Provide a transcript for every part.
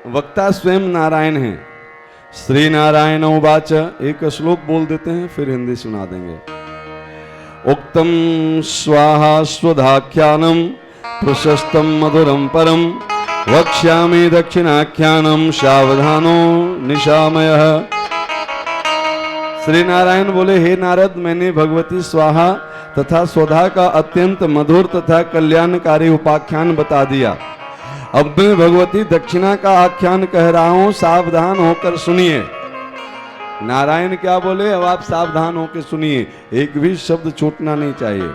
वक्ता स्वयं नारायण हैं। श्री नारायण उवाच, एक श्लोक बोल देते हैं फिर हिंदी सुना देंगे। उक्तम स्वाहा स्वधाख्यानम प्रशस्तं मधुरं परम वक्ष्यामि दक्षिणाख्यानम सावधानो निशामयः। श्री नारायण बोले, हे नारद, मैंने भगवती स्वाहा तथा स्वधा का अत्यंत मधुर तथा कल्याणकारी उपाख्यान बता दिया। अब मैं भगवती दक्षिणा का आख्यान कह रहा हूं, सावधान होकर सुनिए। नारायण क्या बोले, अब आप सावधान होकर सुनिए, एक भी शब्द छूटना नहीं चाहिए।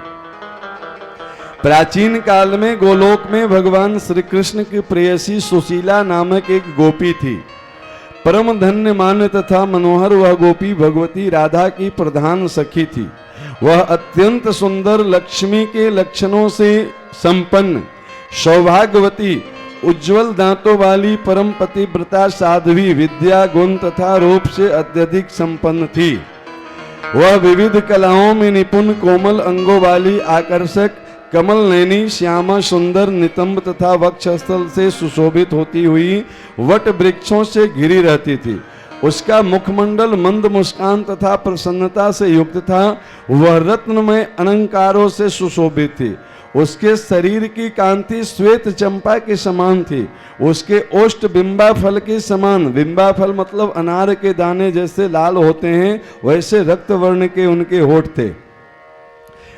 प्राचीन काल में गोलोक में भगवान श्री कृष्ण की प्रेयसी सुशीला नामक एक गोपी थी। परम धन्य मान्य तथा मनोहर वह गोपी भगवती राधा की प्रधान सखी थी। वह अत्यंत सुंदर, लक्ष्मी के लक्षणों से संपन्न, सौभाग्यवती, उज्जवल दांतों वाली, परम पतिव्रता, साध्वी, विद्या, गुण तथा रूप से अत्यधिक संपन्न थी। वह विविध कलाओं में निपुण, कोमल अंगों वाली, आकर्षक, कमल नैनी, श्यामा, सुंदर, नितंब तथा वक्षस्थल से सुशोभित होती हुई वट वृक्षों से घिरी रहती थी। उसका मुखमंडल मंद मुस्कान तथा प्रसन्नता से युक्त था। वह रत्नमय अलंकारों से सुशोभित थी। उसके शरीर की कांति श्वेत चंपा के समान थी। उसके ओष्ठ बिंबा फल के समान, बिंबा फल मतलब अनार के दाने जैसे लाल होते हैं, वैसे रक्त वर्ण के उनके होठ थे।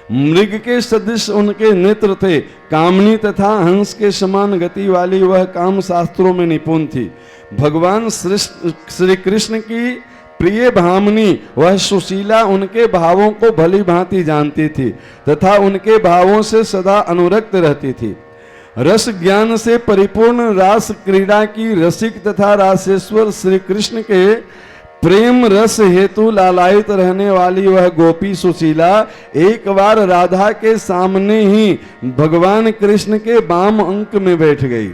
मृग के सदृश उनके नेत्र थे। कामनी तथा हंस के समान गति वाली वह काम शास्त्रों में निपुण थी। भगवान श्री कृष्ण की प्रिय भामनी वह सुशीला उनके भावों को भली भांति जानती थी तथा उनके भावों से सदा अनुरक्त रहती थी। रस ज्ञान से परिपूर्ण रास क्रीड़ा की रसिक तथा रासेश्वर श्री कृष्ण के प्रेम रस हेतु लालायित रहने वाली वह गोपी सुशीला एक बार राधा के सामने ही भगवान कृष्ण के वाम अंक में बैठ गई।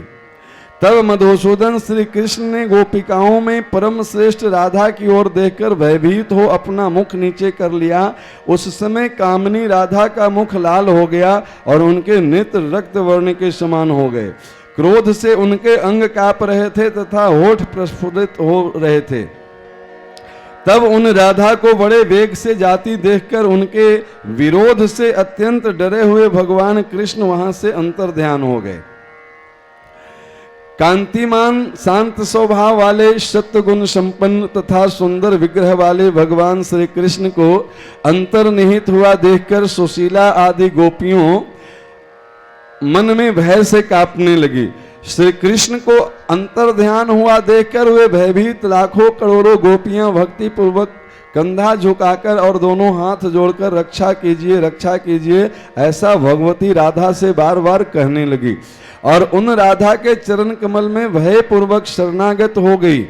तब मधुसूदन श्री कृष्ण ने गोपिकाओं में परम श्रेष्ठ राधा की ओर देखकर भयभीत हो अपना मुख नीचे कर लिया। उस समय कामनी राधा का मुख लाल हो गया और उनके नेत्र रक्त वर्ण के समान हो गए। क्रोध से उनके अंग कांप रहे थे तथा होठ प्रस्फुटित हो रहे थे। तब उन राधा को बड़े वेग से जाती देखकर उनके विरोध से अत्यंत डरे हुए भगवान कृष्ण वहां से अंतर्ध्यान हो गए। कांतिमान, शांत स्वभाव वाले, सत्वगुण संपन्न तथा सुंदर विग्रह वाले भगवान श्री कृष्ण को अंतर्निहित हुआ देखकर सुशीला आदि गोपियों मन में भय से कांपने लगी। श्री कृष्ण को अंतर्ध्यान हुआ देखकर वे भयभीत लाखों करोड़ों गोपियां भक्ति पूर्वक कंधा झुकाकर और दोनों हाथ जोड़कर रक्षा कीजिए, रक्षा कीजिए, ऐसा भगवती राधा से बार बार कहने लगी और उन राधा के चरण कमल में भय पूर्वक शरणागत हो गई।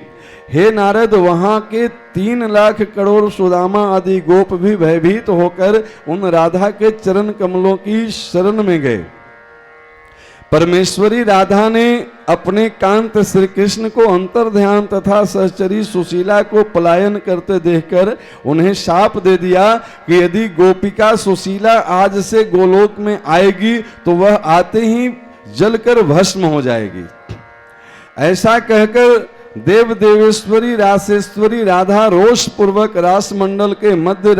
हे नारद, वहां के 3 लाख करोड़ सुदामा आदि गोप भी भयभीत होकर उन राधा के चरण कमलों की शरण में गए। परमेश्वरी राधा ने अपने कांत श्री कृष्ण को अंतर्ध्यान तथा सहचरी सुशीला को पलायन करते देखकर उन्हें शाप दे दिया कि यदि गोपिका सुशीला आज से गोलोक में आएगी तो वह आते ही जलकर भस्म हो जाएगी। ऐसा कहकर देव देवेश्वरी रासेश्वरी राधा रोष पूर्वक रास मंडल के मध्य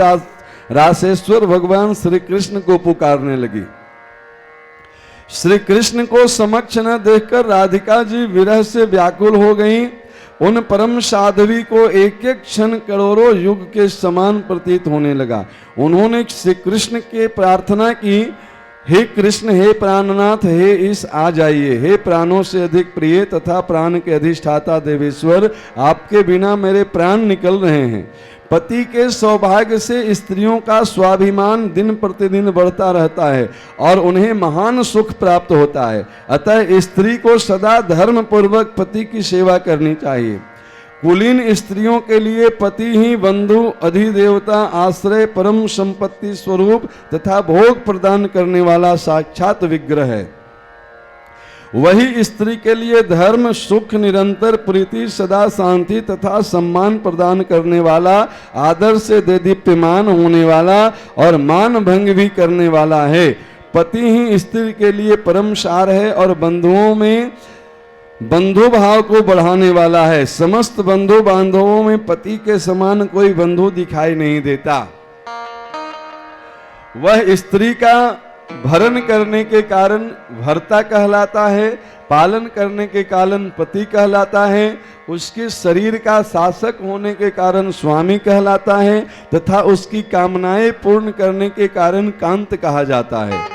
रासेश्वर भगवान श्री कृष्ण को पुकारने लगी। श्री कृष्ण को समक्ष न देखकर राधिका जी विरह से व्याकुल हो गईं। उन परम साध्वी को एक एक क्षण करोड़ों युग के समान प्रतीत होने लगा। उन्होंने श्री कृष्ण के प्रार्थना की, हे कृष्ण, हे प्राणनाथ, हे ईश, आ जाइए। हे प्राणों से अधिक प्रिय तथा प्राण के अधिष्ठाता देवेश्वर, आपके बिना मेरे प्राण निकल रहे हैं। पति के सौभाग्य से स्त्रियों का स्वाभिमान दिन प्रतिदिन बढ़ता रहता है और उन्हें महान सुख प्राप्त होता है। अतः स्त्री को सदा धर्म पूर्वक पति की सेवा करनी चाहिए। कुलीन स्त्रियों के लिए पति ही बंधु, अधिदेवता, आश्रय, परम संपत्ति स्वरूप तथा भोग प्रदान करने वाला साक्षात विग्रह है। वही स्त्री के लिए धर्म, सुख, निरंतर प्रीति, सदा शांति तथा सम्मान प्रदान करने वाला, आदर से देदीप्यमान होने वाला और मान भंग भी करने वाला है। पति ही स्त्री के लिए परम सार है और बंधुओं में बंधु भाव को बढ़ाने वाला है। समस्त बंधु बांधवों में पति के समान कोई बंधु दिखाई नहीं देता। वह स्त्री का भरण करने के कारण भर्ता कहलाता है, पालन करने के कारण पति कहलाता है, उसके शरीर का शासक होने के कारण स्वामी कहलाता है, तथा उसकी कामनाएं पूर्ण करने के कारण कांत कहा जाता है।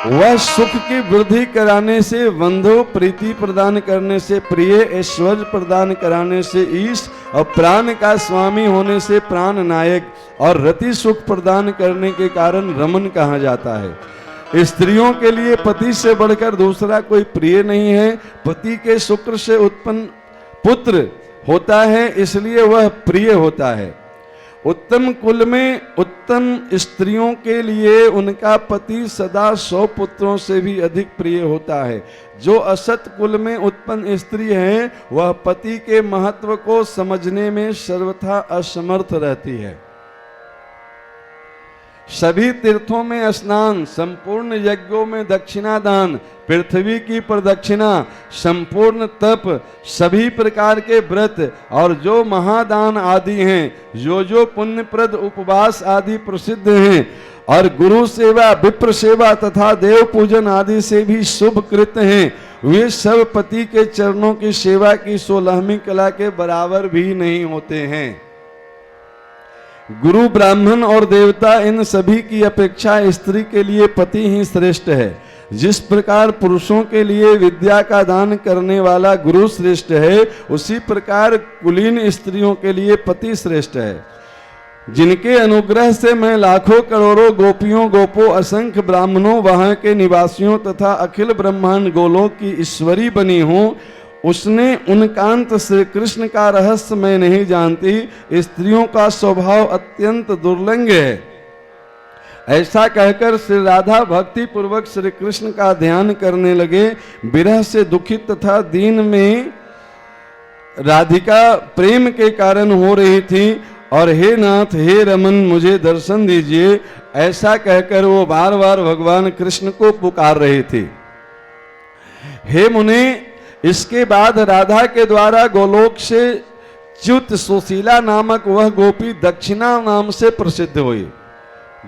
वह सुख की वृद्धि कराने से बंधु, प्रीति प्रदान करने से प्रिय, ऐश्वर्य प्रदान कराने से ईश, और प्राण का स्वामी होने से प्राण नायक, और रति सुख प्रदान करने के कारण रमन कहा जाता है। स्त्रियों के लिए पति से बढ़कर दूसरा कोई प्रिय नहीं है। पति के शुक्र से उत्पन्न पुत्र होता है, इसलिए वह प्रिय होता है। उत्तम कुल में उत्तम स्त्रियों के लिए उनका पति सदा 100 पुत्रों से भी अधिक प्रिय होता है। जो असत कुल में उत्पन्न स्त्री है, वह पति के महत्व को समझने में सर्वथा असमर्थ रहती है। सभी तीर्थों में स्नान, संपूर्ण यज्ञों में दक्षिणा दान, पृथ्वी की प्रदक्षिणा, संपूर्ण तप, सभी प्रकार के व्रत और जो महादान आदि हैं, जो पुण्यप्रद उपवास आदि प्रसिद्ध हैं, और गुरु सेवा, विप्र सेवा तथा देव पूजन आदि से भी शुभ कृत हैं, वे सब पति के चरणों की सेवा की 16वीं कला के बराबर भी नहीं होते हैं। गुरु, ब्राह्मण और देवता, इन सभी की अपेक्षा स्त्री के लिए पति ही श्रेष्ठ है। जिस प्रकार पुरुषों के लिए विद्या का दान करने वाला गुरु श्रेष्ठ है, उसी प्रकार कुलीन स्त्रियों के लिए पति श्रेष्ठ है। जिनके अनुग्रह से मैं लाखों करोड़ों गोपियों, गोपों, असंख्य ब्राह्मणों, वहां के निवासियों तथा अखिल ब्रह्मांड गोलों की ईश्वरी बनी हूं, उसने उनकांत श्री कृष्ण का रहस्य मैं नहीं जानती। स्त्रियों का स्वभाव अत्यंत दुर्लंघ है। ऐसा कहकर श्री राधा भक्ति पूर्वक श्री कृष्ण का ध्यान करने लगे। विरह से दुखित तथा दीन में राधिका प्रेम के कारण हो रही थी, और हे नाथ, हे रमन, मुझे दर्शन दीजिए, ऐसा कहकर वो बार बार भगवान कृष्ण को पुकार रही थी। हे मुने, इसके बाद राधा के द्वारा गोलोक से च्युत सुशीला नामक वह गोपी दक्षिणा नाम से प्रसिद्ध हुई।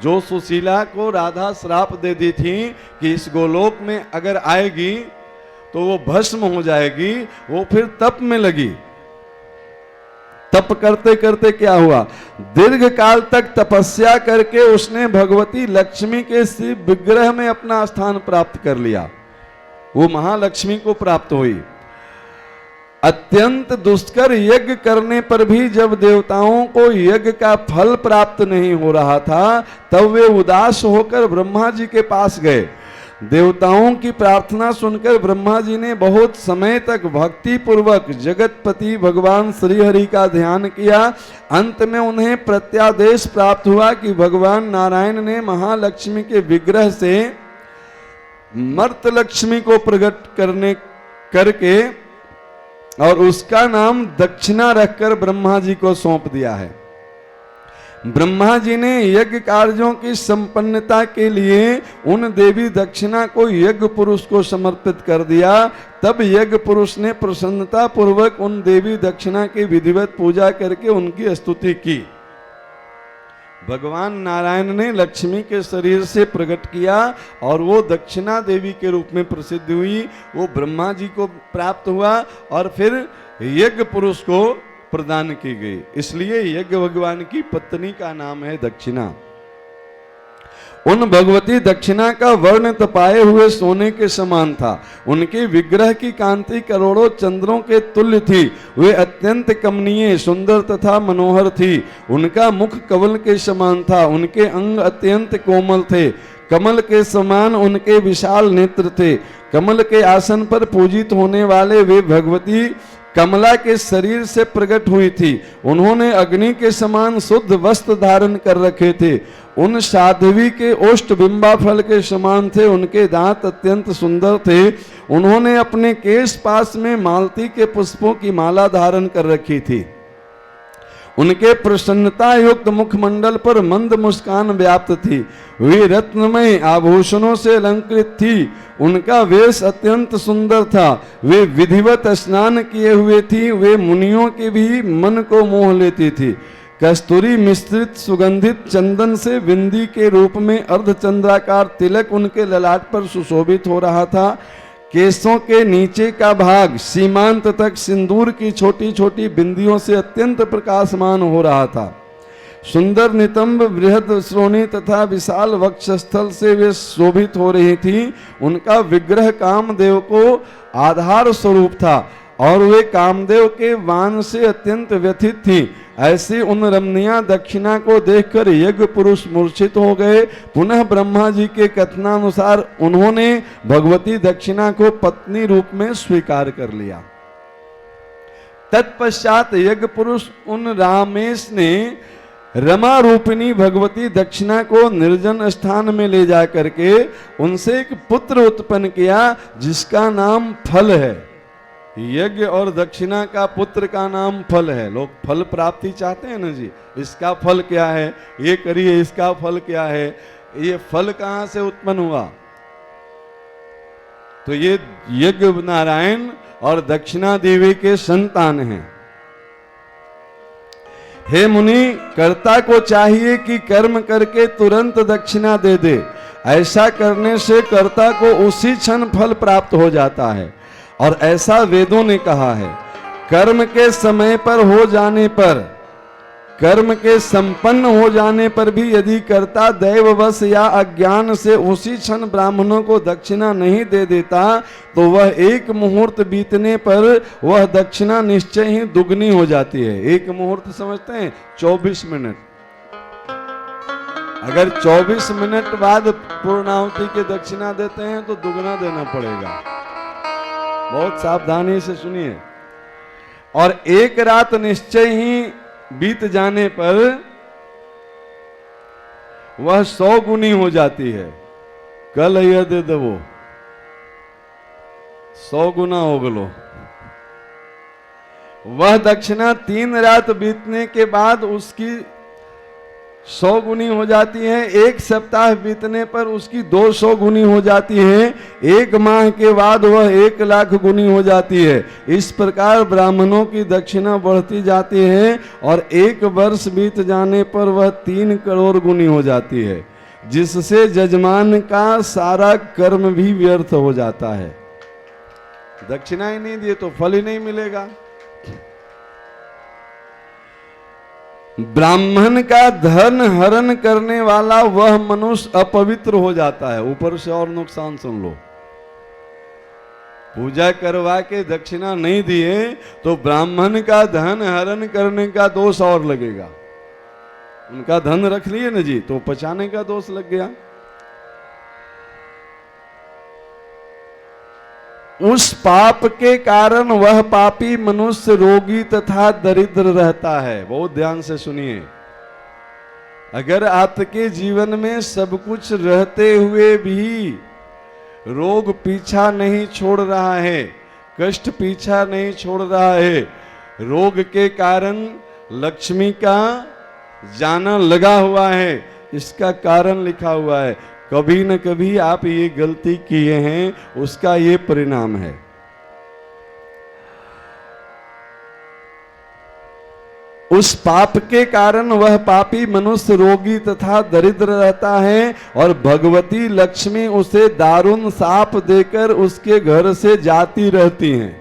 जो सुशीला को राधा श्राप दे दी थी कि इस गोलोक में अगर आएगी तो वो भस्म हो जाएगी, वो फिर तप में लगी। तप करते करते क्या हुआ, दीर्घ काल तक तपस्या करके उसने भगवती लक्ष्मी के शिव विग्रह में अपना स्थान प्राप्त कर लिया। वो महालक्ष्मी को प्राप्त हुई। अत्यंत दुष्कर यज्ञ करने पर भी जब देवताओं को यज्ञ का फल प्राप्त नहीं हो रहा था, तब वे उदास होकर ब्रह्मा जी के पास गए। देवताओं की प्रार्थना सुनकर ब्रह्मा जी ने बहुत समय तक भक्ति पूर्वक जगतपति भगवान श्री हरि का ध्यान किया। अंत में उन्हें प्रत्यादेश प्राप्त हुआ कि भगवान नारायण ने महालक्ष्मी के विग्रह से मर्त लक्ष्मी को प्रकट करके और उसका नाम दक्षिणा रखकर ब्रह्मा जी को सौंप दिया है। ब्रह्मा जी ने यज्ञ कार्यों की संपन्नता के लिए उन देवी दक्षिणा को यज्ञ पुरुष को समर्पित कर दिया। तब यज्ञ पुरुष ने प्रसन्नता पूर्वक उन देवी दक्षिणा की विधिवत पूजा करके उनकी स्तुति की। भगवान नारायण ने लक्ष्मी के शरीर से प्रकट किया और वो दक्षिणा देवी के रूप में प्रसिद्ध हुई। वो ब्रह्मा जी को प्राप्त हुआ और फिर यज्ञ पुरुष को प्रदान की गई। इसलिए यज्ञ भगवान की पत्नी का नाम है दक्षिणा। उन भगवती दक्षिणा का वर्ण तपाए हुए सोने के समान था। उनके विग्रह की कांति करोड़ों चंद्रों के तुल्य थी। वे अत्यंत कमनीय, सुंदर तथा मनोहर थी। उनका मुख कमल के समान था। उनके अंग अत्यंत कोमल थे। कमल के समान उनके विशाल नेत्र थे। कमल के आसन पर पूजित होने वाले वे भगवती कमला के शरीर से प्रकट हुई थी। उन्होंने अग्नि के समान शुद्ध वस्त्र धारण कर रखे थे। उन साध्वी के ओष्ठ बिंबा फल के समान थे। उनके दांत अत्यंत सुंदर थे। उन्होंने अपने केश पास में मालती के पुष्पों की माला धारण कर रखी थी। उनके प्रसन्नता युक्त मुखमंडल पर मंद मुस्कान व्याप्त थी। वे रत्नमय आभूषणों से अलंकृत थी। उनका वेश अत्यंत सुंदर था। वे विधिवत स्नान किए हुए थी। वे मुनियों के भी मन को मोह लेती थी। कस्तूरी मिश्रित सुगंधित चंदन से बिंदी के रूप में अर्धचंद्राकार तिलक उनके ललाट पर सुशोभित हो रहा था। केसों के नीचे का भाग सीमांत तक सिंदूर की छोटी छोटी बिंदियों से अत्यंत प्रकाशमान हो रहा था। सुंदर नितंब बृहद श्रोणी तथा विशाल वक्षस्थल से वे शोभित हो रही थी। उनका विग्रह कामदेव को आधार स्वरूप था और वे कामदेव के वान से अत्यंत व्यथित थी। ऐसी उन रमणीया दक्षिणा को देखकर यज्ञ पुरुष मूर्छित हो गए। पुनः ब्रह्मा जी के कथनानुसार उन्होंने भगवती दक्षिणा को पत्नी रूप में स्वीकार कर लिया। तत्पश्चात यज्ञ पुरुष उन रामेश ने रमा रूपिणी भगवती दक्षिणा को निर्जन स्थान में ले जा करके उनसे एक पुत्र उत्पन्न किया जिसका नाम फल है। यज्ञ और दक्षिणा का पुत्र का नाम फल है। लोग फल प्राप्ति चाहते हैं ना जी, इसका फल क्या है, ये करिए, इसका फल क्या है। ये फल कहां से उत्पन्न हुआ? तो ये यज्ञ नारायण और दक्षिणा देवी के संतान हैं। हे मुनि, कर्ता को चाहिए कि कर्म करके तुरंत दक्षिणा दे दे। ऐसा करने से कर्ता को उसी क्षण फल प्राप्त हो जाता है और ऐसा वेदों ने कहा है। कर्म के समय पर हो जाने पर, कर्म के संपन्न हो जाने पर भी यदि कर्ता दैववश या अज्ञान से उसी क्षण ब्राह्मणों को दक्षिणा नहीं दे देता तो वह एक मुहूर्त बीतने पर वह दक्षिणा निश्चय ही दुगनी हो जाती है। एक मुहूर्त समझते हैं 24 मिनट। अगर 24 मिनट बाद पूर्णाहुति के दक्षिणा देते हैं तो दुगना देना पड़ेगा। बहुत सावधानी से सुनिए। और एक रात निश्चय ही बीत जाने पर वह 100 गुनी हो जाती है। कल यह दे दो, 100 गुना हो गलो। वह दक्षिणा 3 रात बीतने के बाद उसकी 100 गुनी हो जाती है। 1 सप्ताह बीतने पर उसकी 200 गुनी हो जाती है। 1 माह के बाद वह 1 लाख गुनी हो जाती है। इस प्रकार ब्राह्मणों की दक्षिणा बढ़ती जाती है और 1 वर्ष बीत जाने पर वह 3 करोड़ गुनी हो जाती है, जिससे जजमान का सारा कर्म भी व्यर्थ हो जाता है। दक्षिणा ही नहीं दिए तो फल ही नहीं मिलेगा। ब्राह्मण का धन हरण करने वाला वह मनुष्य अपवित्र हो जाता है। ऊपर से और नुकसान सुन लो। पूजा करवा के दक्षिणा नहीं दिए तो ब्राह्मण का धन हरण करने का दोष और लगेगा। उनका धन रख लिए ना जी तो पचाने का दोष लग गया। उस पाप के कारण वह पापी मनुष्य रोगी तथा दरिद्र रहता है। बहुत ध्यान से सुनिए। अगर आपके जीवन में सब कुछ रहते हुए भी रोग पीछा नहीं छोड़ रहा है, कष्ट पीछा नहीं छोड़ रहा है, रोग के कारण लक्ष्मी का जाना लगा हुआ है, इसका कारण लिखा हुआ है। कभी न कभी आप ये गलती किए हैं, उसका ये परिणाम है। उस पाप के कारण वह पापी मनुष्य रोगी तथा दरिद्र रहता है और भगवती लक्ष्मी उसे दारुण शाप देकर उसके घर से जाती रहती हैं।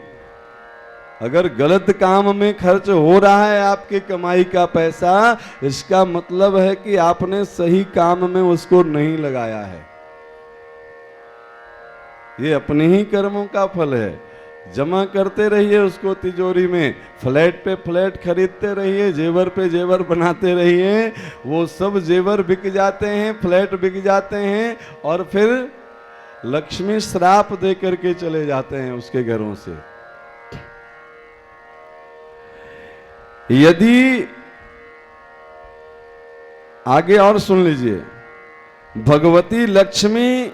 अगर गलत काम में खर्च हो रहा है आपकी कमाई का पैसा, इसका मतलब है कि आपने सही काम में उसको नहीं लगाया है। ये अपने ही कर्मों का फल है। जमा करते रहिए उसको तिजोरी में, फ्लैट पे फ्लैट खरीदते रहिए, जेवर पे जेवर बनाते रहिए। वो सब जेवर बिक जाते हैं, फ्लैट बिक जाते हैं और फिर लक्ष्मी श्राप दे करके चले जाते हैं उसके घरों से। यदि आगे और सुन लीजिए, भगवती लक्ष्मी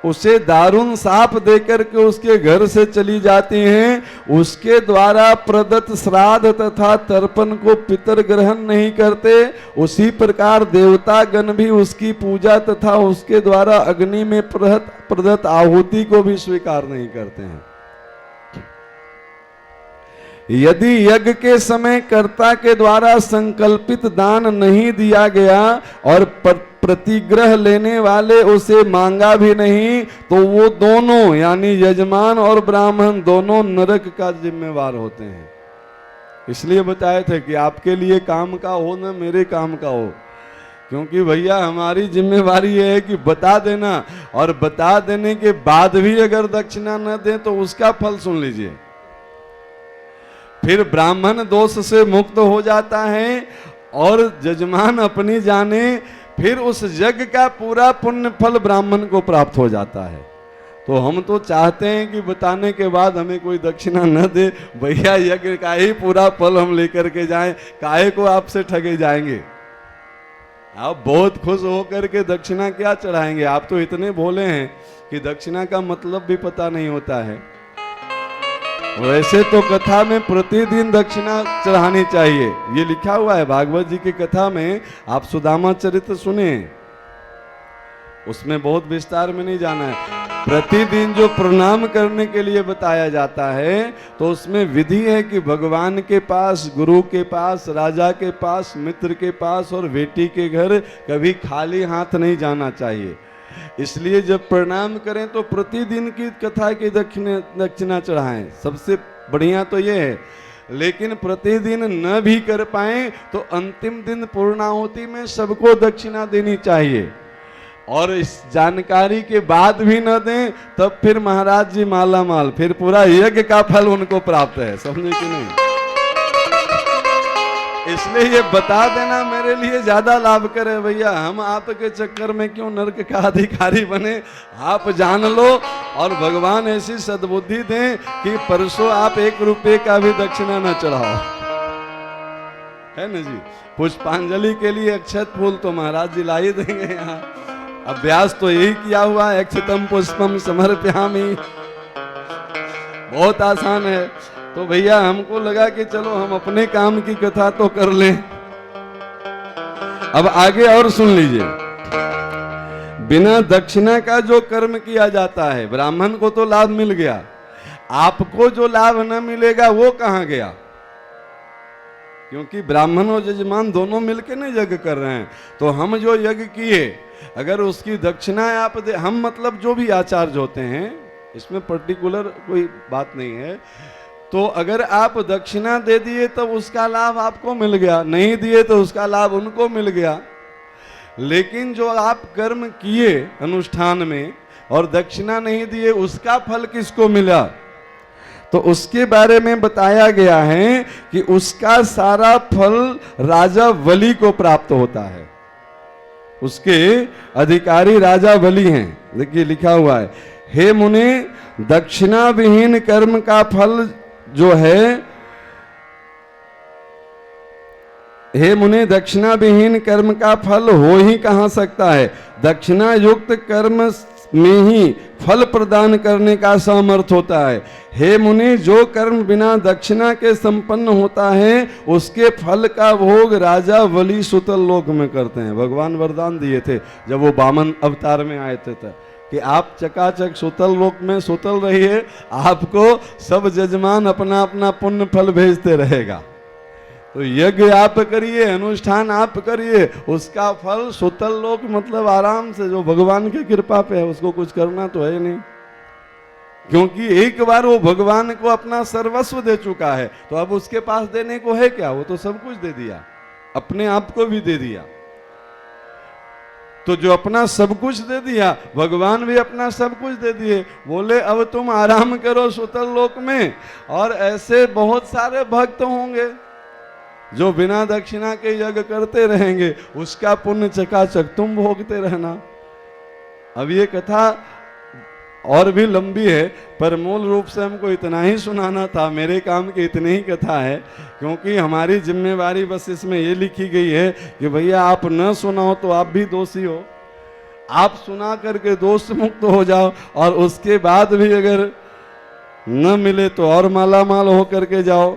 उसे दारुण साप देकर के उसके घर से चली जाती हैं, उसके द्वारा प्रदत्त श्राद्ध तथा तर्पण को पितर ग्रहण नहीं करते, उसी प्रकार देवता गण भी उसकी पूजा तथा उसके द्वारा अग्नि में प्रदत्त आहुति को भी स्वीकार नहीं करते हैं। यदि यज्ञ के समय कर्ता के द्वारा संकल्पित दान नहीं दिया गया और प्रतिग्रह लेने वाले उसे मांगा भी नहीं, तो वो दोनों यानी यजमान और ब्राह्मण दोनों नरक का जिम्मेवार होते हैं। इसलिए बताए थे कि आपके लिए काम का हो न मेरे काम का हो, क्योंकि भैया हमारी जिम्मेवारी ये है कि बता देना, और बता देने के बाद भी अगर दक्षिणा न दें तो उसका फल सुन लीजिए। फिर ब्राह्मण दोष से मुक्त हो जाता है और यजमान अपनी जाने, फिर उस यज्ञ का पूरा पुण्य फल ब्राह्मण को प्राप्त हो जाता है। तो हम तो चाहते हैं कि बताने के बाद हमें कोई दक्षिणा न दे, भैया यज्ञ का ही पूरा फल हम लेकर के जाएं, काहे को आपसे ठगे जाएंगे। आप बहुत खुश होकर के दक्षिणा क्या चढ़ाएंगे, आप तो इतने भोले हैं कि दक्षिणा का मतलब भी पता नहीं होता है। वैसे तो कथा में प्रतिदिन दक्षिणा चढ़ानी चाहिए, ये लिखा हुआ है भागवत जी की कथा में। आप सुदामा चरित्र सुने, उसमें बहुत विस्तार में नहीं जाना है। प्रतिदिन जो प्रणाम करने के लिए बताया जाता है, तो उसमें विधि है कि भगवान के पास, गुरु के पास, राजा के पास, मित्र के पास और बेटी के घर कभी खाली हाथ नहीं जाना चाहिए। इसलिए जब प्रणाम करें तो प्रतिदिन की कथा की दक्षिणा चढ़ाएं, सबसे बढ़िया तो ये है। लेकिन प्रतिदिन न भी कर पाए तो अंतिम दिन पूर्णाहुति में सबको दक्षिणा देनी चाहिए, और इस जानकारी के बाद भी न दें तब फिर महाराज जी माला माल, फिर पूरा यज्ञ का फल उनको प्राप्त है, समझे कि नहीं। इसलिए ये बता देना मेरे लिए ज्यादा लाभ करे भैया, हम आपके चक्कर में क्यों नरक का अधिकारी बने। आप जान लो और भगवान ऐसी सद्बुद्धि दें कि परसों आप 1 रुपये का भी दक्षिणा न चढ़ाओ, है ना जी। पुष्पांजलि के लिए अक्षत फूल तो महाराज जी ला ही देंगे यहाँ, अभ्यास तो यही किया हुआ है, अक्षतम पुष्पम समर्पयामि, बहुत आसान है। तो भैया हमको लगा कि चलो हम अपने काम की कथा तो कर लें। अब आगे और सुन लीजिए। बिना दक्षिणा का जो कर्म किया जाता है, ब्राह्मण को तो लाभ मिल गया, आपको जो लाभ न मिलेगा वो कहां गया, क्योंकि ब्राह्मण और यजमान दोनों मिलकर नहीं यज्ञ कर रहे हैं। तो हम जो यज्ञ किए अगर उसकी दक्षिणा आप दे, हम मतलब जो भी आचार्य होते हैं, इसमें पर्टिकुलर कोई बात नहीं है, तो अगर आप दक्षिणा दे दिए तब उसका लाभ आपको मिल गया, नहीं दिए तो उसका लाभ उनको मिल गया। लेकिन जो आप कर्म किए अनुष्ठान में और दक्षिणा नहीं दिए, उसका फल किसको मिला, तो उसके बारे में बताया गया है कि उसका सारा फल राजा बलि को प्राप्त होता है, उसके अधिकारी राजा बलि हैं। देखिए लिखा हुआ है, हे मुने दक्षिणा विहीन कर्म का फल जो है, हे मुने दक्षिणा विहीन कर्म का फल हो ही कहां सकता है, दक्षिणा युक्त कर्म में ही फल प्रदान करने का सामर्थ्य होता है। हे मुनि जो कर्म बिना दक्षिणा के संपन्न होता है उसके फल का भोग राजा बलि सुतल लोक में करते हैं। भगवान वरदान दिए थे जब वो वामन अवतार में आए थे कि आप चकाचक सुतल लोक में सुतल रहिए, आपको सब जजमान अपना अपना पुण्य फल भेजते रहेगा। तो यज्ञ आप करिए, अनुष्ठान आप करिए, उसका फल सुतल लोक मतलब आराम से, जो भगवान की कृपा पे है, उसको कुछ करना तो है नहीं, क्योंकि एक बार वो भगवान को अपना सर्वस्व दे चुका है, तो अब उसके पास देने को है क्या, वो तो सब कुछ दे दिया, अपने आप को भी दे दिया। तो जो अपना सब कुछ दे दिया, भगवान भी अपना सब कुछ दे दिए, बोले अब तुम आराम करो सुतल लोक में। और ऐसे बहुत सारे भक्त होंगे जो बिना दक्षिणा के यज्ञ करते रहेंगे, उसका पुण्य चकाचक तुम भोगते रहना। अब ये कथा और भी लंबी है, पर मूल रूप से हमको इतना ही सुनाना था, मेरे काम की इतनी ही कथा है, क्योंकि हमारी जिम्मेवारी बस इसमें ये लिखी गई है कि भैया आप न सुनाओ तो आप भी दोषी हो, आप सुना करके दोष मुक्त हो जाओ और उसके बाद भी अगर न मिले तो और माला माल हो करके जाओ।